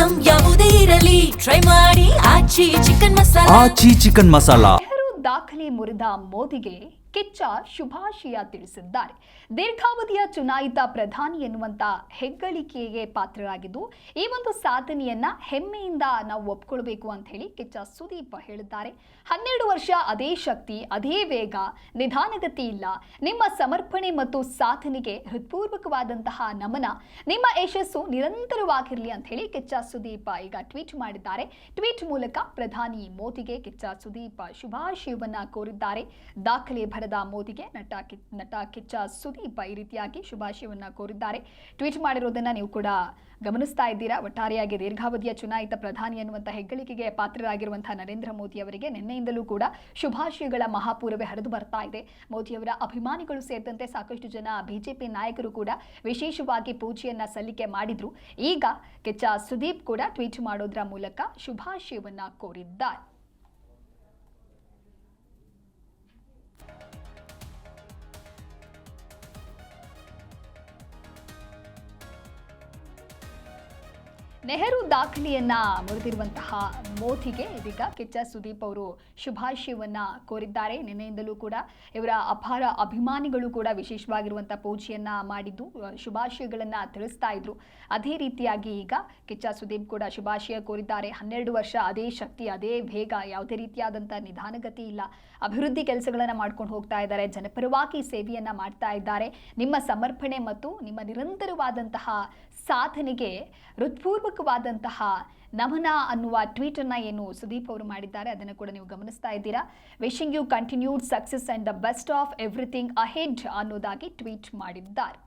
Item ಯಾವುದೇ ಇರಲಿ try ಮಾಡಿ ಆಚಿ ಚಿಕನ್ ಮಸಾಲಾ. ನೆಹರು ದಾಖಲೆ ಮುರಿದ ಮೋದಿಗೆ ಕಿಚ್ಚ ಶುಭಾಶಯ ತಿಳಿಸಿದ್ದಾರೆ. ದೀರ್ಘಾವಧಿಯ ಚುನಾಯಿತ ಪ್ರಧಾನಿ ಎನ್ನುವಂತ ಹೆಗ್ಗಳಿಕೆಗೆ ಪಾತ್ರರಾಗಿದ್ದು ಈ ಒಂದು ಸಾಧನೆಯನ್ನ ಹೆಮ್ಮೆಯಿಂದ ನಾವು ಒಪ್ಕೊಳ್ಬೇಕು ಅಂತ ಹೇಳಿ ಕಿಚ್ಚ ಸುದೀಪ್ ಹೇಳಿದ್ದಾರೆ. 12 ವರ್ಷ ಅದೇ ಶಕ್ತಿ, ಅದೇ ವೇಗ, ನಿಧಾನಗತಿ ಇಲ್ಲ. ನಿಮ್ಮ ಸಮರ್ಪಣೆ ಮತ್ತು ಸಾಧನೆಗೆ ಹೃತ್ಪೂರ್ವಕವಾದಂತಹ ನಮನ. ನಿಮ್ಮ ಯಶಸ್ಸು ನಿರಂತರವಾಗಿರಲಿ ಅಂತ ಹೇಳಿ ಕಿಚ್ಚ ಸುದೀಪ್ ಈಗ ಟ್ವೀಟ್ ಮಾಡಿದ್ದಾರೆ. ಟ್ವೀಟ್ ಮೂಲಕ ಪ್ರಧಾನಿ ಮೋದಿಗೆ ಕಿಚ್ಚ ಸುದೀಪ್ ಶುಭಾಶಯವನ್ನ ಕೋರಿದ್ದಾರೆ. ದಾಖಲೆ ಬರೆದ ಮೋದಿಗೆ ನಟ ಕಿಚ್ಚ ಸುದೀಪ್ ಈ ರೀತಿಯಾಗಿ ಶುಭಾಶಯವನ್ನ ಕೋರಿದ್ದಾರೆ. ಟ್ವೀಟ್ ಮಾಡಿರೋದನ್ನ ನೀವು ಕೂಡ ಗಮನಿಸ್ತಾ ಇದ್ದೀರಾ. ಒಟ್ಟಾರೆಯಾಗಿ ದೀರ್ಘಾವಧಿಯ ಚುನಾಯಿತ ಪ್ರಧಾನಿ ಅನ್ನುವಂಥ ಹೆಗ್ಗಳಿಕೆಗೆ ಪಾತ್ರರಾಗಿರುವಂತಹ ನರೇಂದ್ರ ಮೋದಿ ಅವರಿಗೆ ನಿನ್ನೆಯಿಂದಲೂ ಕೂಡ ಶುಭಾಶಯಗಳ ಮಹಾಪೂರವೇ ಹರಿದು ಬರ್ತಾ ಇದೆ. ಮೋದಿಯವರ ಅಭಿಮಾನಿಗಳು ಸೇರಿದಂತೆ ಸಾಕಷ್ಟು ಜನ ಬಿಜೆಪಿ ನಾಯಕರು ಕೂಡ ವಿಶೇಷವಾಗಿ ಪೂಜೆಯನ್ನ ಸಲ್ಲಿಕೆ ಮಾಡಿದ್ರು. ಈಗ ಕಿಚ್ಚ ಸುದೀಪ್ ಕೂಡ ಟ್ವೀಟ್ ಮಾಡೋದ್ರ ಮೂಲಕ ಶುಭಾಶಯವನ್ನ ಕೋರಿದ್ದಾರೆ. ನೆಹರು ದಾಖಲೆಯನ್ನ ಮುರಿದಿರುವಂತಹ ಮೋದಿಗೆ ಇದೀಗ ಕಿಚ್ಚ ಸುದೀಪ್ ಅವರು ಶುಭಾಶಯವನ್ನ ಕೋರಿದ್ದಾರೆ. ನಿನ್ನೆಯಿಂದಲೂ ಕೂಡ ಇವರ ಅಪಾರ ಅಭಿಮಾನಿಗಳು ಕೂಡ ವಿಶೇಷವಾಗಿರುವಂತಹ ಪೂಜೆಯನ್ನ ಮಾಡಿದ್ದು ಶುಭಾಶಯಗಳನ್ನ ತಿಳಿಸ್ತಾ ಇದ್ರು. ಅದೇ ರೀತಿಯಾಗಿ ಈಗ ಕಿಚ್ಚ ಸುದೀಪ್ ಕೂಡ ಶುಭಾಶಯ ಕೋರಿದ್ದಾರೆ. 12 ವರ್ಷ ಅದೇ ಶಕ್ತಿ, ಅದೇ ವೇಗ, ಯಾವುದೇ ರೀತಿಯಾದಂಥ ನಿಧಾನಗತಿ ಇಲ್ಲ. ಅಭಿವೃದ್ಧಿ ಕೆಲಸಗಳನ್ನ ಮಾಡ್ಕೊಂಡು ಹೋಗ್ತಾ ಇದ್ದಾರೆ. ಜನಪರವಾಗಿ ಸೇವೆಯನ್ನ ಮಾಡ್ತಾ ಇದ್ದಾರೆ. ನಿಮ್ಮ ಸಮರ್ಪಣೆ ಮತ್ತು ನಿಮ್ಮ ನಿರಂತರವಾದಂತಹ ಸಾಧನೆಗೆ ಹೃತ್ಪೂರ್ವಕವಾದಂತಹ ನಮನ ಅನ್ನುವ ಟ್ವೀಟ್ ಅನ್ನ ಏನು ಸುದೀಪ್ ಅವರು ಮಾಡಿದ್ದಾರೆ ಅದನ್ನು ಕೂಡ ನೀವು ಗಮನಿಸ್ತಾ ಇದ್ದೀರಾ. Wishing you continued success and the best of everything ahead ಅನ್ನೋದಾಗಿ ಟ್ವೀಟ್ ಮಾಡಿದ್ದಾರೆ.